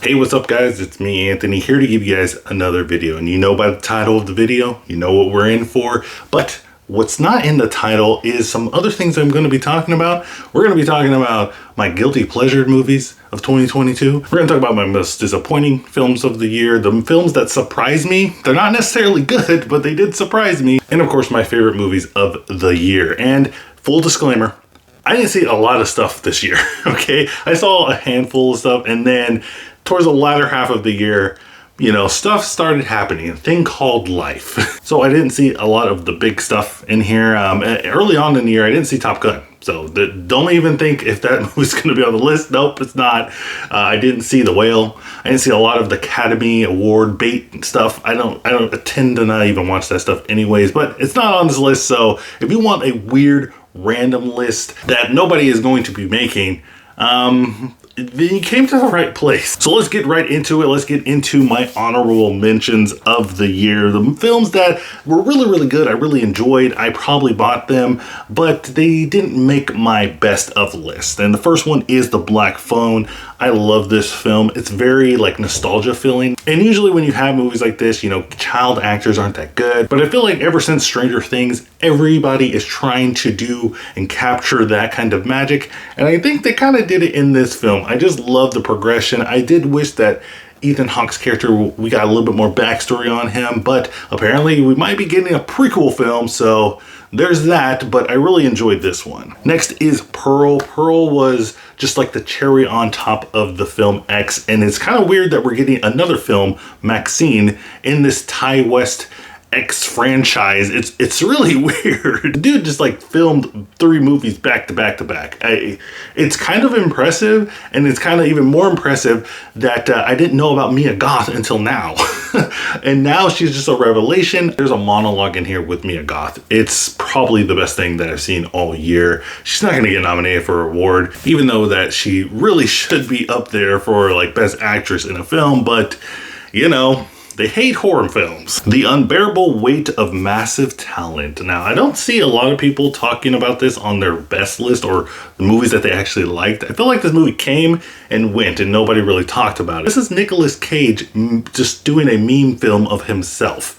Hey, what's up guys? It's me, Anthony, here to give you guys another video. And you know by the title of the video, you know what we're in for. But what's not in the title is some other things I'm going to be talking about. We're going to be talking about my guilty pleasure movies of 2022. We're going to talk about my most disappointing films of the year, the films that surprised me. They're not necessarily good, but they did surprise me. And of course, my favorite movies of the year. And full disclaimer, I didn't see a lot of stuff this year, okay? I saw a handful of stuff, and then towards the latter half of the year, you know, stuff started happening, a thing called life. So I didn't see a lot of the big stuff in here. Early on in the year, I didn't see Top Gun. So don't even think if that movie's gonna be on the list. Nope, it's not. I didn't see The Whale. I didn't see a lot of the Academy Award bait and stuff. I don't tend to not even watch that stuff anyways, but it's not on this list. So if you want a weird, random list that nobody is going to be making, then you came to the right place. So let's get right into it. Let's get into my honorable mentions of the year. The films that were really, really good. I really enjoyed. I probably bought them, but they didn't make my best of list. And the first one is The Black Phone. I love this film. It's very like nostalgia feeling. And usually when you have movies like this, you know, child actors aren't that good. But I feel like ever since Stranger Things, everybody is trying to do and capture that kind of magic. And I think they kind of did it in this film. I just love the progression. I did wish that Ethan Hawke's character, we got a little bit more backstory on him, but apparently we might be getting a prequel film, so there's that, but I really enjoyed this one. Next is Pearl. Pearl was just like the cherry on top of the film X, and it's kind of weird that we're getting another film, Maxine, in this Ty West X franchise. It's really weird. The dude just like filmed 3 movies back to back to back. It's kind of impressive, and it's kind of even more impressive that I didn't know about Mia Goth until now. And now she's just a revelation. There's a monologue in here with Mia Goth. It's probably the best thing that I've seen all year. She's not gonna get nominated for an award, even though that she really should be up there for like best actress in a film, but you know, they hate horror films. The Unbearable Weight of Massive Talent. Now, I don't see a lot of people talking about this on their best list or the movies that they actually liked. I feel like this movie came and went and nobody really talked about it. This is Nicolas Cage just doing a meme film of himself.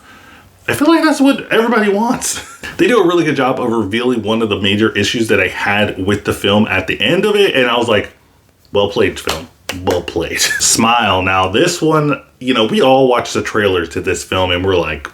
I feel like that's what everybody wants. They do a really good job of revealing one of the major issues that I had with the film at the end of it, and I was like, well played, film. Well played. Smile. Now this one, you know, we all watched the trailer to this film and we're like,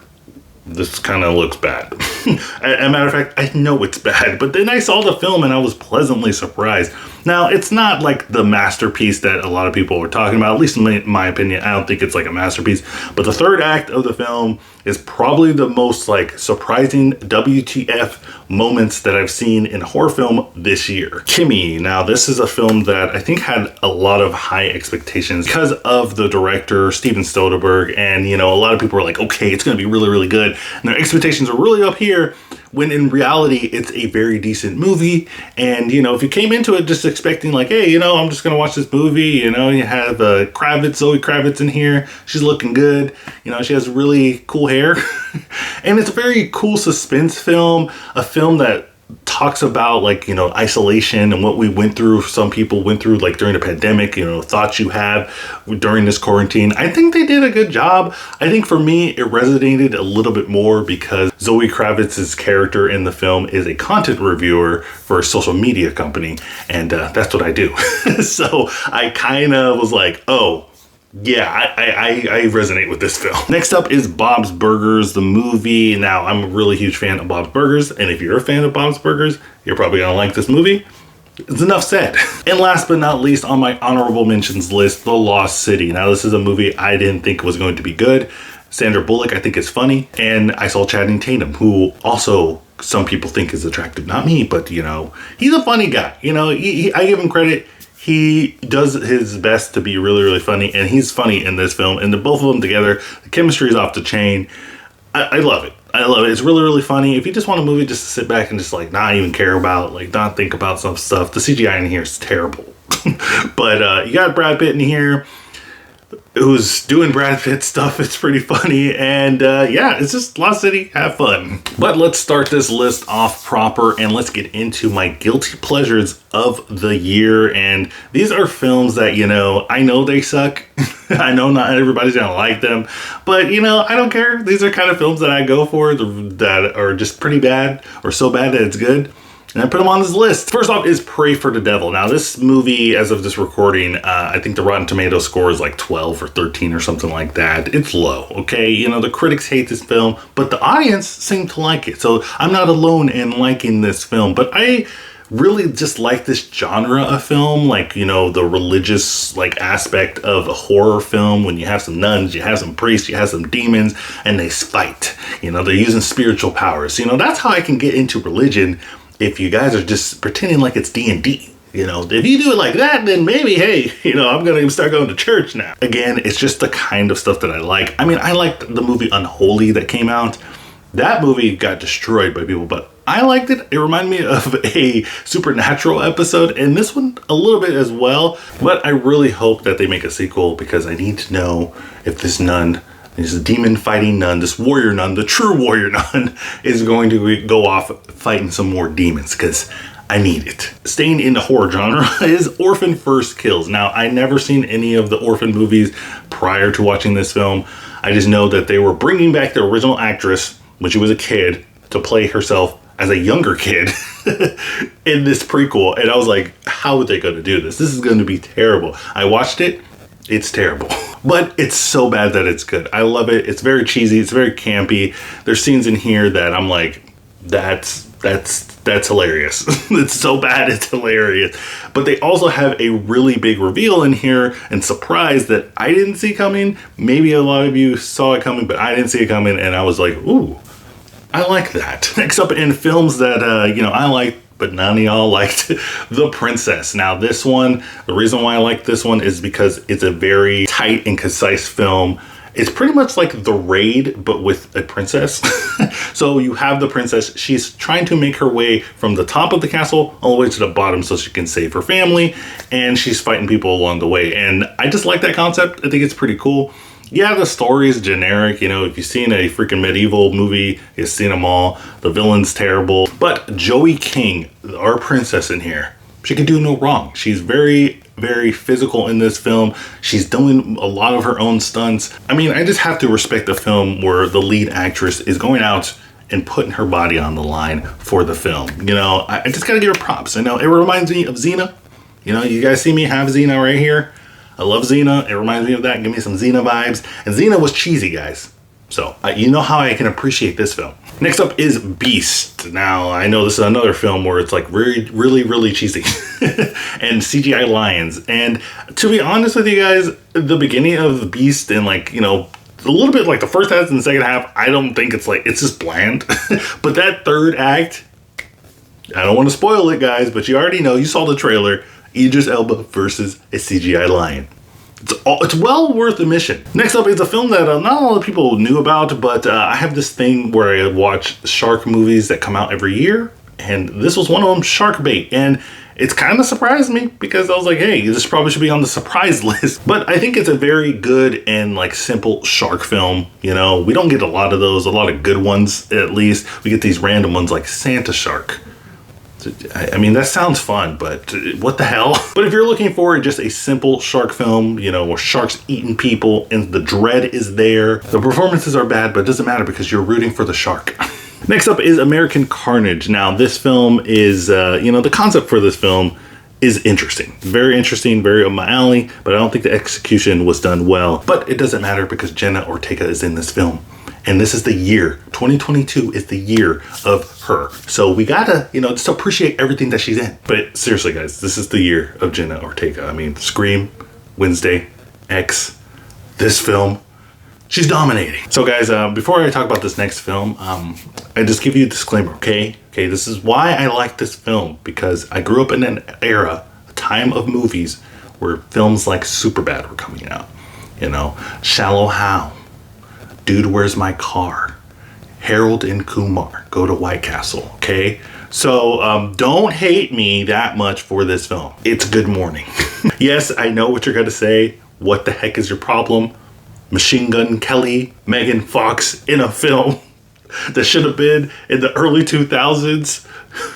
this kind of looks bad. As a matter of fact, I know it's bad, but then I saw the film and I was pleasantly surprised. Now, it's not like the masterpiece that a lot of people were talking about, at least in my opinion. I don't think it's like a masterpiece, but the third act of the film is probably the most like surprising WTF moments that I've seen in a horror film this year. Kimmy. Now, this is a film that I think had a lot of high expectations because of the director, Steven Soderbergh, and you know, a lot of people were like, okay, it's gonna be really, really good. And their expectations are really up here, when in reality, it's a very decent movie. And, you know, if you came into it just expecting like, hey, you know, I'm just gonna watch this movie, you know, you have Zoe Kravitz in here. She's looking good. You know, she has really cool hair. And it's a very cool suspense film, a film that talks about like, you know, isolation and what we went through, some people went through like during the pandemic, you know, thoughts you have during this quarantine. I think they did a good job. I think for me, it resonated a little bit more because Zoe Kravitz's character in the film is a content reviewer for a social media company. And that's what I do. So I kind of was like, oh, yeah, I resonate with this film. Next up is Bob's Burgers, the movie. Now, I'm a really huge fan of Bob's Burgers, and if you're a fan of Bob's Burgers, you're probably gonna like this movie. It's enough said. And last but not least on my honorable mentions list, The Lost City. Now, this is a movie I didn't think was going to be good. Sandra Bullock, I think, is funny. And I saw Channing Tatum, who also some people think is attractive. Not me, but, you know, he's a funny guy. You know, I give him credit. He does his best to be really, really funny, and he's funny in this film. And the both of them together, the chemistry is off the chain. I love it. I love it. It's really, really funny. If you just want a movie just to sit back and just like not even care about, like not think about some stuff, the CGI in here is terrible. But you got Brad Pitt in here. who's doing Brad Pitt stuff. It's pretty funny. And yeah, it's just Lost City, have fun. But let's start this list off proper and let's get into my guilty pleasures of the year. And these are films that, you know, I know they suck. I know not everybody's gonna like them, but you know, I don't care. These are kind of films that I go for that are just pretty bad or so bad that it's good. And I put them on this list. First off is Pray for the Devil. Now this movie, as of this recording, I think the Rotten Tomatoes score is like 12 or 13 or something like that. It's low, okay? You know, the critics hate this film, but the audience seem to like it. So I'm not alone in liking this film, but I really just like this genre of film, like, you know, the religious like aspect of a horror film when you have some nuns, you have some priests, you have some demons, and they fight. You know, they're using spiritual powers. You know, that's how I can get into religion. If you guys are just pretending like it's D&D, you know, if you do it like that, then maybe, hey, you know, I'm going to start going to church now. Again, it's just the kind of stuff that I like. I mean, I liked the movie Unholy that came out. That movie got destroyed by people, but I liked it. It reminded me of a Supernatural episode, and this one a little bit as well. But I really hope that they make a sequel because I need to know if this nun, this demon fighting nun, this warrior nun, the true warrior nun, is going to go off fighting some more demons because I need it. Staying in the horror genre is Orphan First Kills. Now, I never seen any of the Orphan movies prior to watching this film. I just know that they were bringing back the original actress when she was a kid to play herself as a younger kid in this prequel. And I was like, how are they going to do this? This is going to be terrible. I watched it. It's terrible. But it's so bad that it's good. I love it. It's very cheesy. It's very campy. There's scenes in here that I'm like, that's hilarious. It's so bad, it's hilarious. But they also have a really big reveal in here and surprise that I didn't see coming. Maybe a lot of you saw it coming, but I didn't see it coming. And I was like, ooh, I like that. Next up in films that, you know, I like, but none of y'all liked, The Princess. Now this one, the reason why I like this one is because it's a very tight and concise film. It's pretty much like The Raid, but with a princess. So you have the princess. She's trying to make her way from the top of the castle all the way to the bottom so she can save her family. And she's fighting people along the way. And I just like that concept. I think it's pretty cool. Yeah, the story is generic. You know, if you've seen a freaking medieval movie, you've seen them all. The villain's terrible. But Joey King, our princess in here, she can do no wrong. She's very physical in this film. She's doing a lot of her own stunts. I mean, I just have to respect the film where the lead actress is going out and putting her body on the line for the film. You know, I just gotta give her props. I know it reminds me of Xena. You know, you guys see me have Xena right here. I love Xena. It reminds me of that. Give me some Xena vibes. And Xena was cheesy, guys. So you know how I can appreciate this film. Next up is Beast. Now, I know this is another film where it's like really cheesy and CGI lions. And to be honest with you guys, the beginning of Beast and like, you know, a little bit like the first half and the second half, I don't think it's like, it's just bland. But that third act, I don't want to spoil it, guys, but you already know, you saw the trailer, Idris Elba versus a CGI lion. It's well worth the mission. Next up is a film that not a lot of people knew about, but I have this thing where I watch shark movies that come out every year, and this was one of them, Shark Bait. And it's kind of surprised me because I was like, hey, this probably should be on the surprise list. But I think it's a very good and like simple shark film. You know, we don't get a lot of those, a lot of good ones at least. We get these random ones like Santa Shark. I mean, that sounds fun, but what the hell? But if you're looking for just a simple shark film, you know, where sharks eating people and the dread is there, the performances are bad, but it doesn't matter because you're rooting for the shark. Next up is American Carnage. Now, this film is, you know, the concept for this film is interesting. Very interesting, very up my alley, but I don't think the execution was done well. But it doesn't matter because Jenna Ortega is in this film. And this is the year, 2022 is the year of her. So we gotta, you know, just appreciate everything that she's in. But seriously, guys, this is the year of Jenna Ortega. I mean, Scream, Wednesday, X, this film, she's dominating. So guys, before I talk about this next film, I just give you a disclaimer, okay? Okay, this is why I like this film, because I grew up in an era, a time of movies where films like Superbad were coming out. You know, Shallow Hal, Dude, Where's My Car? Harold and Kumar Go to White Castle, okay? So don't hate me that much for this film. It's Good Morning. Yes, I know what you're gonna say. what the heck is your problem? Machine Gun Kelly, Megan Fox in a film that should have been in the early 2000s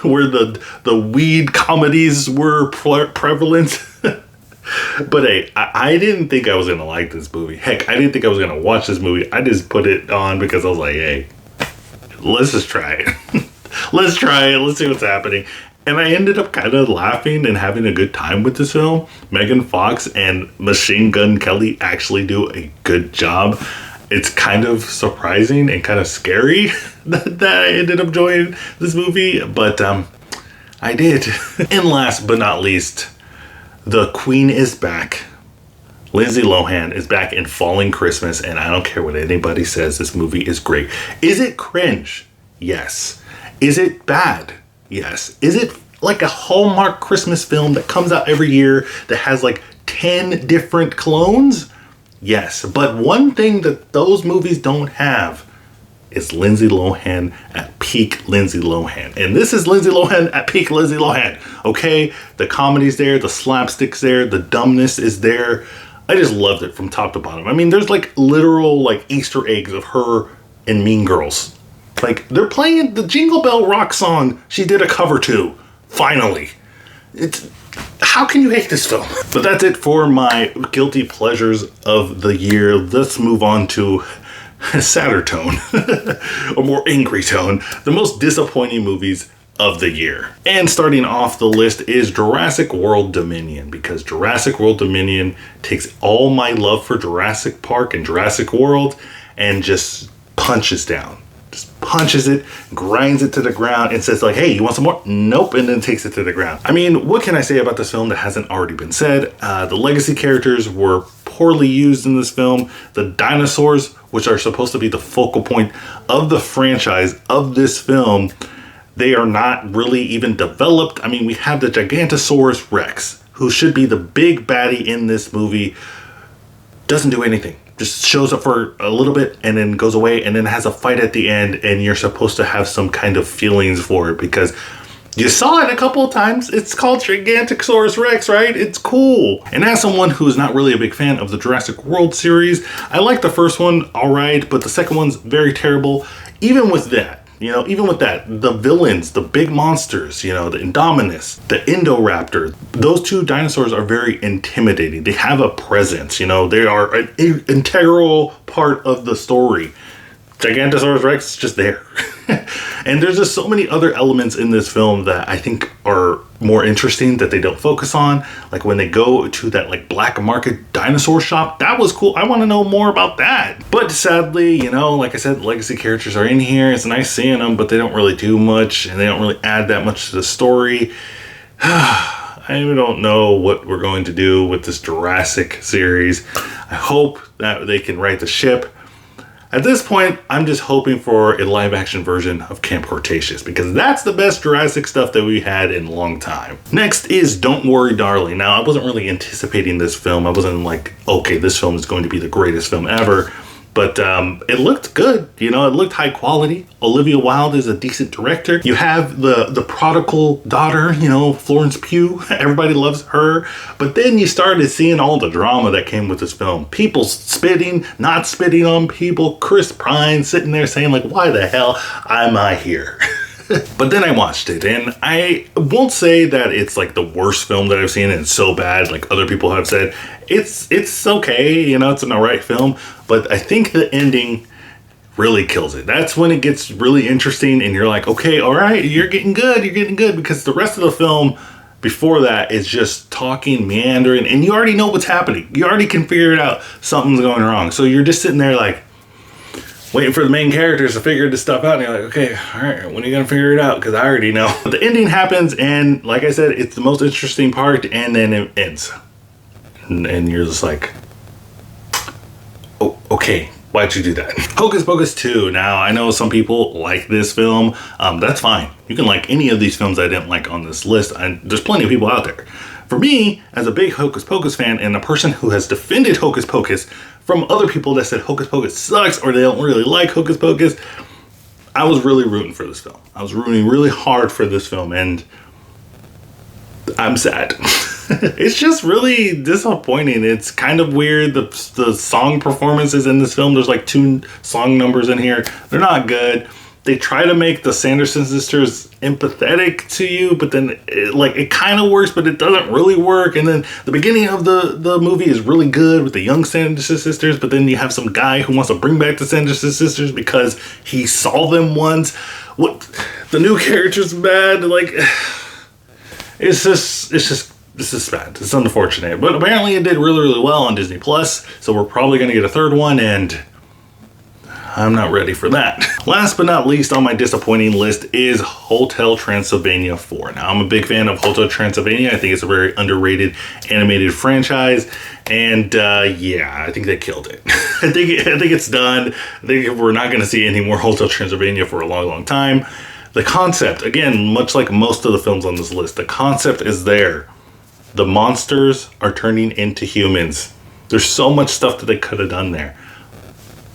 where the weed comedies were prevalent. But hey, I didn't think I was gonna like this movie. Heck, I didn't think I was gonna watch this movie. I just put it on because I was like, hey, let's just try it. Let's try it. Let's see what's happening. And I ended up kind of laughing and having a good time with this film. Megan Fox and Machine Gun Kelly actually do a good job. It's kind of surprising and kind of scary that I ended up enjoying this movie, but I did. And last but not least, the Queen is back. Lindsay Lohan is back in Falling Christmas, and I don't care what anybody says, this movie is great. Is it cringe? Yes. Is it bad? Yes. Is it like a Hallmark Christmas film that comes out every year that has like 10 different clones? Yes. But one thing that those movies don't have is Lindsay Lohan at peak Lindsay Lohan. And this is Lindsay Lohan at peak Lindsay Lohan. Okay? The comedy's there, the slapstick's there, the dumbness is there. I just loved it from top to bottom. I mean, there's like literal like Easter eggs of her in Mean Girls. Like, they're playing the Jingle Bell Rock song she did a cover to. Finally. How can you hate this film? But that's it for my guilty pleasures of the year. Let's move on to a sadder tone. Or more angry tone. The most disappointing movies of the year. And starting off the list is Jurassic World Dominion, because Jurassic World Dominion takes all my love for Jurassic Park and Jurassic World and just punches down. Just punches it, grinds it to the ground, and says like, hey, you want some more? Nope, and then takes it to the ground. I mean, what can I say about this film that hasn't already been said? The legacy characters were poorly used in this film. The dinosaurs, which are supposed to be the focal point of the franchise of this film, they are not really even developed. I mean, we have the Gigantosaurus Rex, who should be the big baddie in this movie, doesn't do anything. Just shows up for a little bit and then goes away and then has a fight at the end, and you're supposed to have some kind of feelings for it because you saw it a couple of times. It's called Gigantosaurus Rex, right? It's cool. And as someone who's not really a big fan of the Jurassic World series, I like the first one, all right, but the second one's very terrible. Even with that, the villains, the big monsters, the Indominus, the Indoraptor, those two dinosaurs are very intimidating. They have a presence, they are an integral part of the story. Gigantosaurus Rex is just there. And there's just so many other elements in this film that I think are more interesting that they don't focus on. Like when they go to that like black market dinosaur shop, that was cool. I want to know more about that. But sadly, like I said, legacy characters are in here. It's nice seeing them, but they don't really do much and they don't really add that much to the story. I don't know what we're going to do with this Jurassic series. I hope that they can right the ship. At this point, I'm just hoping for a live-action version of Camp Cretaceous because that's the best Jurassic stuff that we had in a long time. Next is Don't Worry, Darling. Now, I wasn't really anticipating this film. I wasn't like, okay, this film is going to be the greatest film ever. But it looked good, it looked high quality. Olivia Wilde is a decent director. You have the prodigal daughter, Florence Pugh. Everybody loves her. But then you started seeing all the drama that came with this film. People spitting, not spitting on people. Chris Pine sitting there saying like, why the hell am I here? But then I watched it, and I won't say that it's like the worst film that I've seen and it's so bad like other people have said. It's okay, it's an alright film, but I think the ending really kills it. That's when it gets really interesting and you're like, okay, alright, you're getting good, because the rest of the film before that is just talking, meandering, and you already know what's happening. You already can figure it out. Something's going wrong. So you're just sitting there like, waiting for the main characters to figure this stuff out, and you're like, okay, all right, when are you gonna figure it out? Because I already know. But the ending happens, and like I said, it's the most interesting part, and then it ends. And you're just like, oh, okay, why'd you do that? Hocus Pocus 2. Now, I know some people like this film. That's fine. You can like any of these films I didn't like on this list. There's plenty of people out there. For me, as a big Hocus Pocus fan and a person who has defended Hocus Pocus from other people that said Hocus Pocus sucks or they don't really like Hocus Pocus, I was really rooting for this film. I was rooting really hard for this film, and I'm sad. It's just really disappointing. It's kind of weird. The song performances in this film, there's like 2 song numbers in here. They're not good. They try to make the Sanderson sisters empathetic to you, but then it kind of works, but it doesn't really work. And then the beginning of the movie is really good with the young Sanderson sisters, but then you have some guy who wants to bring back the Sanderson sisters because he saw them once. What, the new character's bad? Like, it's just bad. It's unfortunate, but apparently it did really, really well on Disney Plus. So we're probably going to get a 3rd one, and I'm not ready for that. Last but not least on my disappointing list is Hotel Transylvania 4. Now, I'm a big fan of Hotel Transylvania. I think it's a very underrated animated franchise. And yeah, I think they killed it. I think it's done. I think we're not going to see any more Hotel Transylvania for a long, long time. The concept, again, much like most of the films on this list, the concept is there. The monsters are turning into humans. There's so much stuff that they could have done there,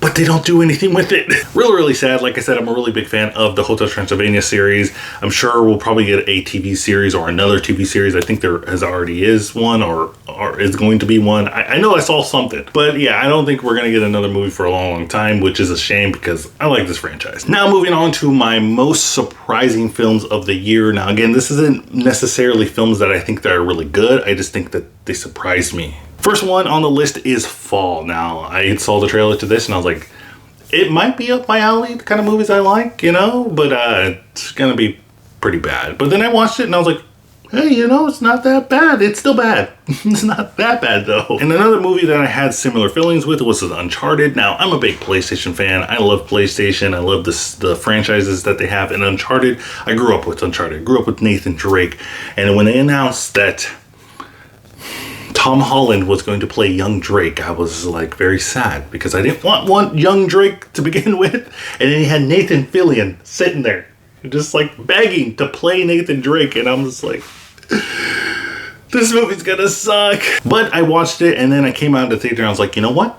but they don't do anything with it. Really, really sad. Like I said, I'm a really big fan of the Hotel Transylvania series. I'm sure we'll probably get a TV series or another TV series. I think there already is one or is going to be one. I know I saw something, but yeah, I don't think we're going to get another movie for a long, long time, which is a shame because I like this franchise. Now, moving on to my most surprising films of the year. Now, again, this isn't necessarily films that I think that are really good. I just think that they surprised me. First one on the list is Fall. Now, I saw the trailer to this and I was like, it might be up my alley, the kind of movies I like, you know, but it's gonna be pretty bad. But then I watched it and I was like, hey, you know, it's not that bad. It's still bad. It's not that bad though. And another movie that I had similar feelings with was Uncharted. Now, I'm a big PlayStation fan. I love PlayStation. I love the franchises that they have. And Uncharted, I grew up with Uncharted. I grew up with Nathan Drake. And when they announced that Tom Holland was going to play young Drake, I was like very sad because I didn't want young Drake to begin with. And then he had Nathan Fillion sitting there just like begging to play Nathan Drake. And I'm just like, this movie's gonna suck. But I watched it and then I came out of the theater and I was like, you know what?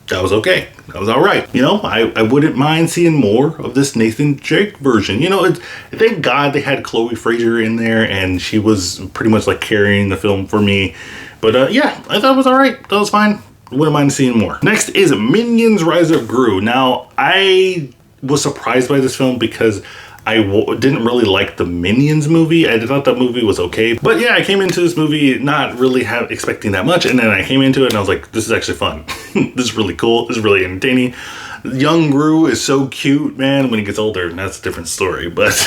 That was okay. That was all right. You know, I wouldn't mind seeing more of this Nathan Drake version. You know, thank God they had Chloe Frazer in there and she was pretty much like carrying the film for me. But yeah, I thought it was all right. That was fine. Wouldn't mind seeing more. Next is Minions Rise of Gru. Now, I was surprised by this film because I didn't really like the Minions movie. I thought that movie was okay. But yeah, I came into this movie not really expecting that much. And then I came into it and I was like, this is actually fun. This is really cool. This is really entertaining. Young Gru is so cute, man. When he gets older, that's a different story. But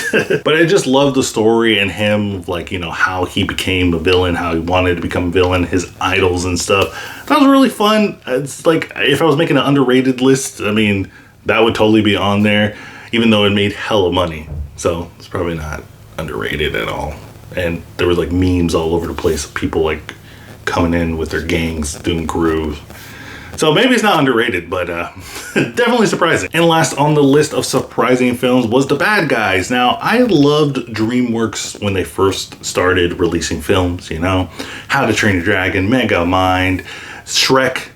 but I just love the story and him, like, you know, how he became a villain, how he wanted to become a villain, his idols and stuff. That was really fun. It's like, if I was making an underrated list, I mean, that would totally be on there, even though it made hella money. So it's probably not underrated at all. And there was like memes all over the place of people like coming in with their gangs doing Gru. So maybe it's not underrated, but definitely surprising. And last on the list of surprising films was The Bad Guys. Now, I loved DreamWorks when they first started releasing films, you know. How to Train Your Dragon, Megamind, Shrek,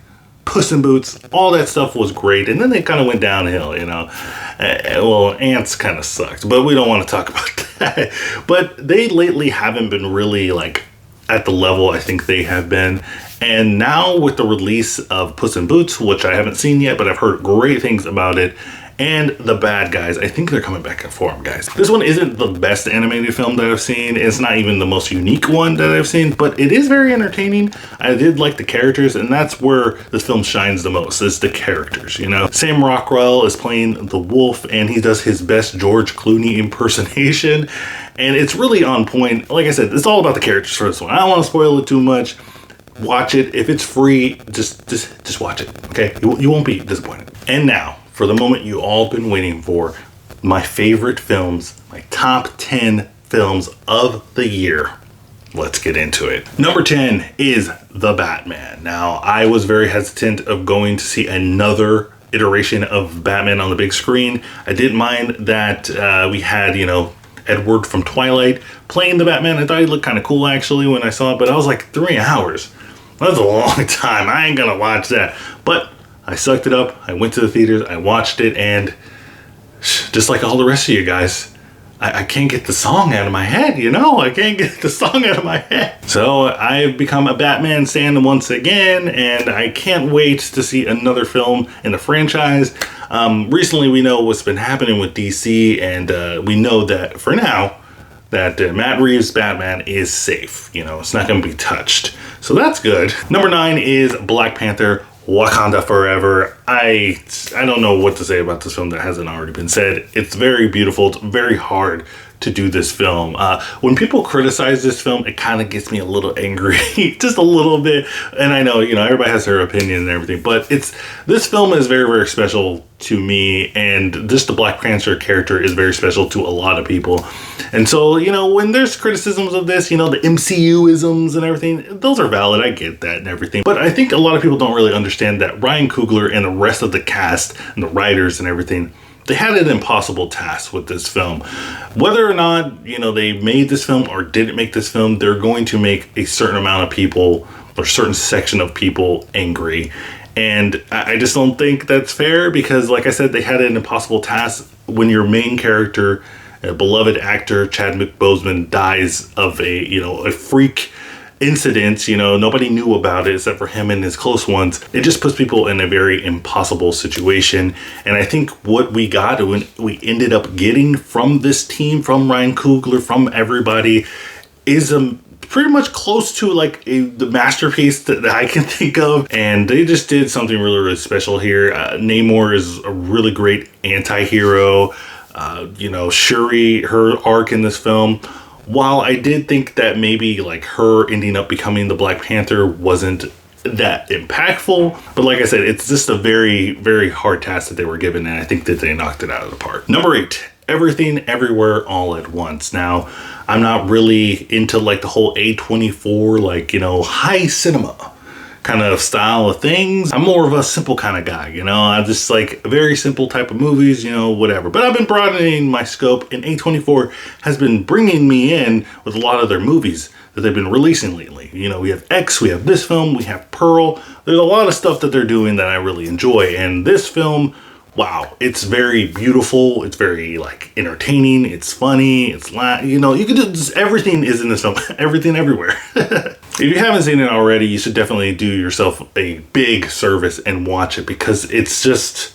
Puss in Boots, all that stuff was great. And then they kind of went downhill, you know. Well, Ants kind of sucked, but we don't want to talk about that. But they lately haven't been really like at the level I think they have been. And now with the release of Puss in Boots, which I haven't seen yet, but I've heard great things about it, and The Bad Guys, I think they're coming back in form, guys. This one isn't the best animated film that I've seen. It's not even the most unique one that I've seen, but it is very entertaining. I did like the characters, and that's where this film shines the most, is the characters, you know? Sam Rockwell is playing the wolf, and he does his best George Clooney impersonation, and it's really on point. Like I said, it's all about the characters for this one. I don't want to spoil it too much. Watch it. If it's free, just watch it, okay? You won't be disappointed. And now, for the moment you all been waiting for, my favorite films, my top 10 films of the year. Let's get into it. Number 10 is The Batman. Now, I was very hesitant of going to see another iteration of Batman on the big screen. I didn't mind that we had, you know, Edward from Twilight playing the Batman. I thought he looked kind of cool actually when I saw it, but I was like, 3 hours. That's a long time. I ain't gonna watch that. But I sucked it up. I went to the theaters. I watched it, and just like all the rest of you guys, I can't get the song out of my head, you know? I can't get the song out of my head. So I've become a Batman stan once again, and I can't wait to see another film in the franchise. Recently, we know what's been happening with DC, and we know that for now, that Matt Reeves' Batman is safe. You know, it's not going to be touched. So that's good. Number 9 is Black Panther: Wakanda Forever. I don't know what to say about this film that hasn't already been said. It's very beautiful. It's very hard to do this film. When people criticize this film, it kind of gets me a little angry, just a little bit. And I know, you know, everybody has their opinion and everything, but this film is very, very special to me, and just the Black Panther character is very special to a lot of people. And so, you know, when there's criticisms of this, you know, the MCU-isms and everything, those are valid. I get that and everything. But I think a lot of people don't really understand that Ryan Coogler and the rest of the cast and the writers and everything, they had an impossible task with this film. Whether or not, you know, they made this film or didn't make this film, they're going to make a certain amount of people or a certain section of people angry. And I just don't think that's fair because, like I said, they had an impossible task when your main character, a beloved actor, Chadwick Boseman, dies of a freak incident. You know, nobody knew about it except for him and his close ones. It just puts people in a very impossible situation. And I think what we got, we ended up getting from this team, from Ryan Coogler, from everybody, is pretty much close to like the masterpiece that I can think of. And they just did something really, really special here. Namor is a really great anti-hero. You know, Shuri, her arc in this film, while I did think that maybe like her ending up becoming the Black Panther wasn't that impactful, but like I said, it's just a very, very hard task that they were given, and I think that they knocked it out of the park. Number 8, Everything Everywhere All at Once. Now, I'm not really into like the whole A24, like, you know, high cinema kind of style of things. I'm more of a simple kind of guy, you know. I just like very simple type of movies, you know, whatever. But I've been broadening my scope, and A24 has been bringing me in with a lot of their movies that they've been releasing lately. You know, we have X, we have this film, we have Pearl. There's a lot of stuff that they're doing that I really enjoy. And this film, wow, it's very beautiful. It's very like entertaining. It's funny. It's you know, you can just, everything is in this film. Everything everywhere. If you haven't seen it already, you should definitely do yourself a big service and watch it because it's just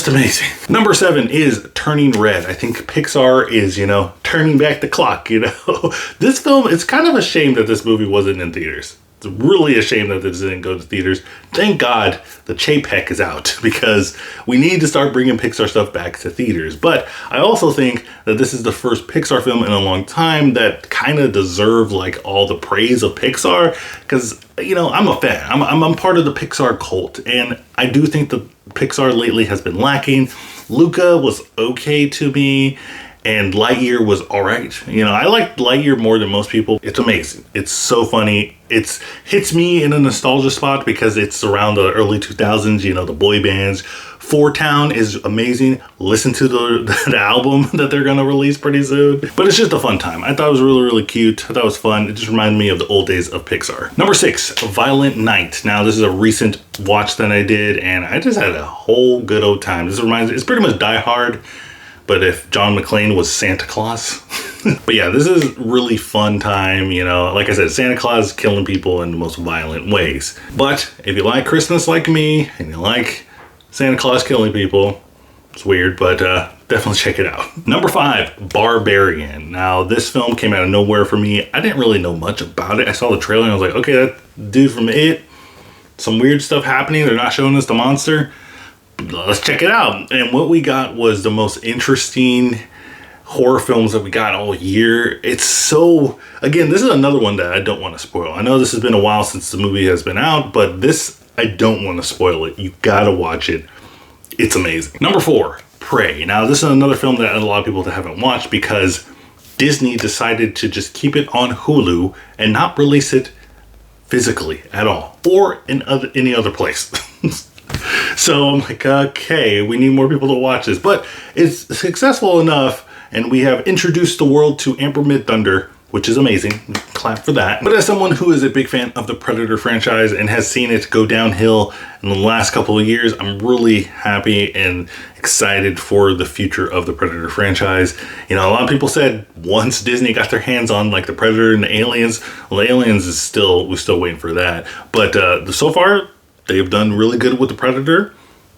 amazing. Number 7 is Turning Red. I think Pixar is, you know, turning back the clock, you know. This film, it's kind of a shame that this movie wasn't in theaters. It's really a shame that this didn't go to theaters. Thank God the Chapek is out because we need to start bringing Pixar stuff back to theaters. But I also think that this is the first Pixar film in a long time that kind of deserve like all the praise of Pixar because, you know, I'm a fan. I'm part of the Pixar cult, and I do think the Pixar lately has been lacking. Luca was okay to me, and Lightyear was all right. You know, I like Lightyear more than most people. It's amazing. It's so funny. It hits me in a nostalgia spot because it's around the early 2000s, you know, the boy bands. Four Town is amazing. Listen to the album that they're going to release pretty soon. But it's just a fun time. I thought it was really, really cute. I thought it was fun. It just reminded me of the old days of Pixar. Number 6, Violent Night. Now, this is a recent watch that I did, and I just had a whole good old time. This reminds me, it's pretty much Die Hard, but if John McClane was Santa Claus. But yeah, this is really fun time, you know. Like I said, Santa Claus killing people in the most violent ways. But if you like Christmas like me, and you like Santa Claus killing people, it's weird, but definitely check it out. Number 5, Barbarian. Now, this film came out of nowhere for me. I didn't really know much about it. I saw the trailer and I was like, okay, that dude from It, some weird stuff happening. They're not showing us the monster. Let's check it out. And what we got was the most interesting horror films that we got all year. It's so, again, this is another one that I don't want to spoil. I know this has been a while since the movie has been out, but this, I don't want to spoil it. You gotta watch it. It's amazing. Number 4, Prey. Now, this is another film that a lot of people haven't watched because Disney decided to just keep it on Hulu and not release it physically at all or in any other place. So I'm like, okay, we need more people to watch this. But it's successful enough, and we have introduced the world to Amber Midthunder, which is amazing. clap for that. But as someone who is a big fan of the Predator franchise and has seen it go downhill in the last couple of years, I'm really happy and excited for the future of the Predator franchise. You know, a lot of people said once Disney got their hands on like the Predator and the Aliens, well, the Aliens is we're still waiting for that. But so far, they've done really good with the Predator.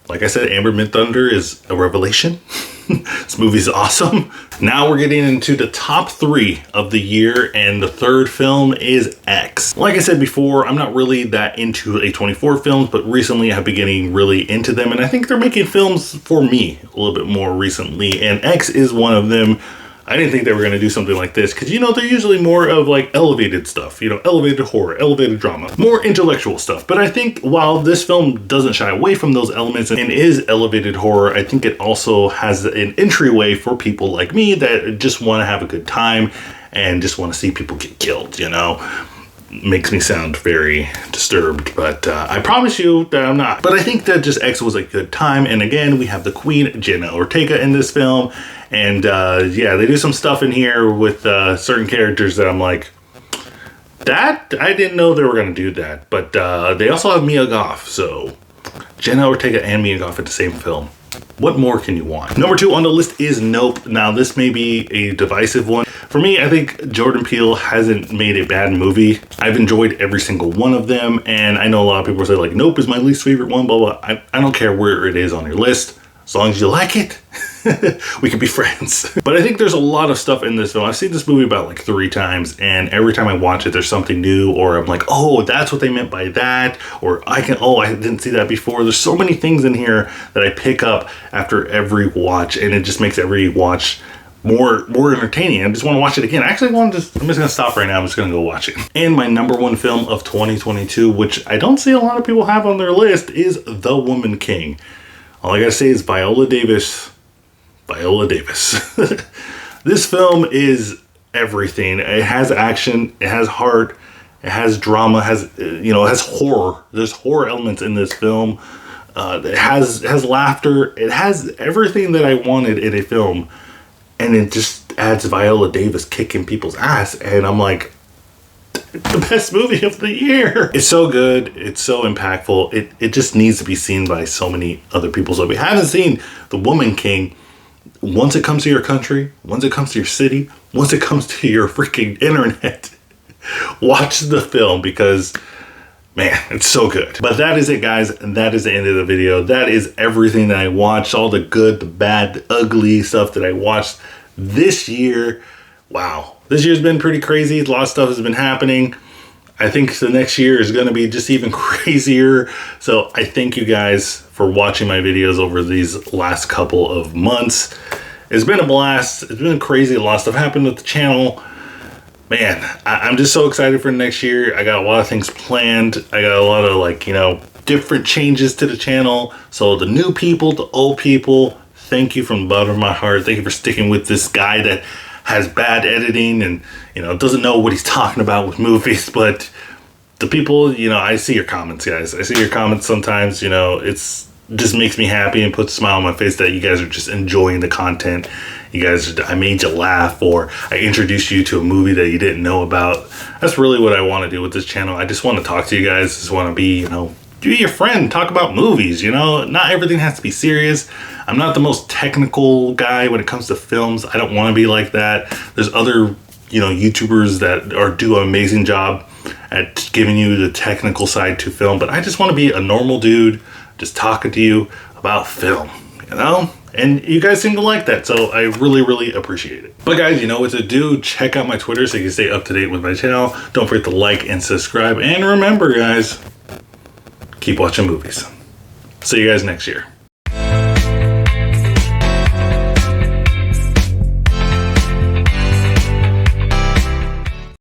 Like I said, Amber Midthunder is a revelation. This movie's awesome. Now we're getting into the top 3 of the year, and the third film is X. Like I said before, I'm not really that into A24 films, but recently I've been getting really into them, and I think they're making films for me a little bit more recently, and X is one of them. I didn't think they were going to do something like this because, you know, they're usually more of like elevated stuff, you know, elevated horror, elevated drama, more intellectual stuff. But I think while this film doesn't shy away from those elements and is elevated horror, I think it also has an entryway for people like me that just want to have a good time and just want to see people get killed, you know. Makes me sound very disturbed, but I promise you that I'm not. But I think that just X was a good time, and again, we have the Queen, Jenna Ortega, in this film, and yeah, they do some stuff in here with certain characters that I'm like, that? I didn't know they were going to do that, but they also have Mia Goth, so Jenna Ortega and Mia Goth at the same film. What more can you want? Number 2 on the list is Nope. Now, this may be a divisive one. For me, I think Jordan Peele hasn't made a bad movie. I've enjoyed every single one of them, and I know a lot of people say like, Nope is my least favorite one, blah, blah. I don't care where it is on your list. As long as you like it, we can be friends. But I think there's a lot of stuff in this film. I've seen this movie about like 3 times, and every time I watch it, there's something new, or I'm like, oh, that's what they meant by that, or I didn't see that before. There's so many things in here that I pick up after every watch, and it just makes every watch more entertaining. I just want to watch it again. I'm just gonna stop right now. I'm just gonna go watch it. And my number 1 film of 2022, which I don't see a lot of people have on their list, is The Woman King. All I gotta say is Viola Davis. Viola Davis. This film is everything. It has action, it has heart, it has drama, it has horror. There's horror elements in this film. It has laughter. It has everything that I wanted in a film. And it just adds Viola Davis kicking people's ass. And I'm like, the best movie of the year. It's so good. It's so impactful. It just needs to be seen by so many other people. So if you haven't seen The Woman King, once it comes to your country, once it comes to your city, once it comes to your freaking internet, watch the film because, man, it's so good. But that is it, guys. And that is the end of the video. That is everything that I watched. All the good, the bad, the ugly stuff that I watched this year. Wow. This year's been pretty crazy. A lot of stuff has been happening. I think the next year is going to be just even crazier. So I thank you guys for watching my videos over these last couple of months. It's been a blast. It's been crazy. A lot of stuff happened with the channel. Man, I'm just so excited for next year. I got a lot of things planned. I got a lot of different changes to the channel. So the new people, the old people, thank you from the bottom of my heart. Thank you for sticking with this guy that has bad editing and, doesn't know what he's talking about with movies. But the people, I see your comments, guys. I see your comments sometimes, it's just makes me happy and puts a smile on my face that you guys are just enjoying the content. You guys, I made you laugh, or I introduced you to a movie that you didn't know about. That's really what I want to do with this channel. I just want to talk to you guys. Just want to be, be your friend, talk about movies, not everything has to be serious. I'm not the most technical guy when it comes to films. I don't want to be like that. There's other, YouTubers that do an amazing job at giving you the technical side to film, but I just want to be a normal dude just talking to you about film, and you guys seem to like that, so I really, really appreciate it. But guys, what to do. Check out my Twitter so you can stay up to date with my channel. Don't forget to like and subscribe, and remember, guys, keep watching movies. See you guys next year.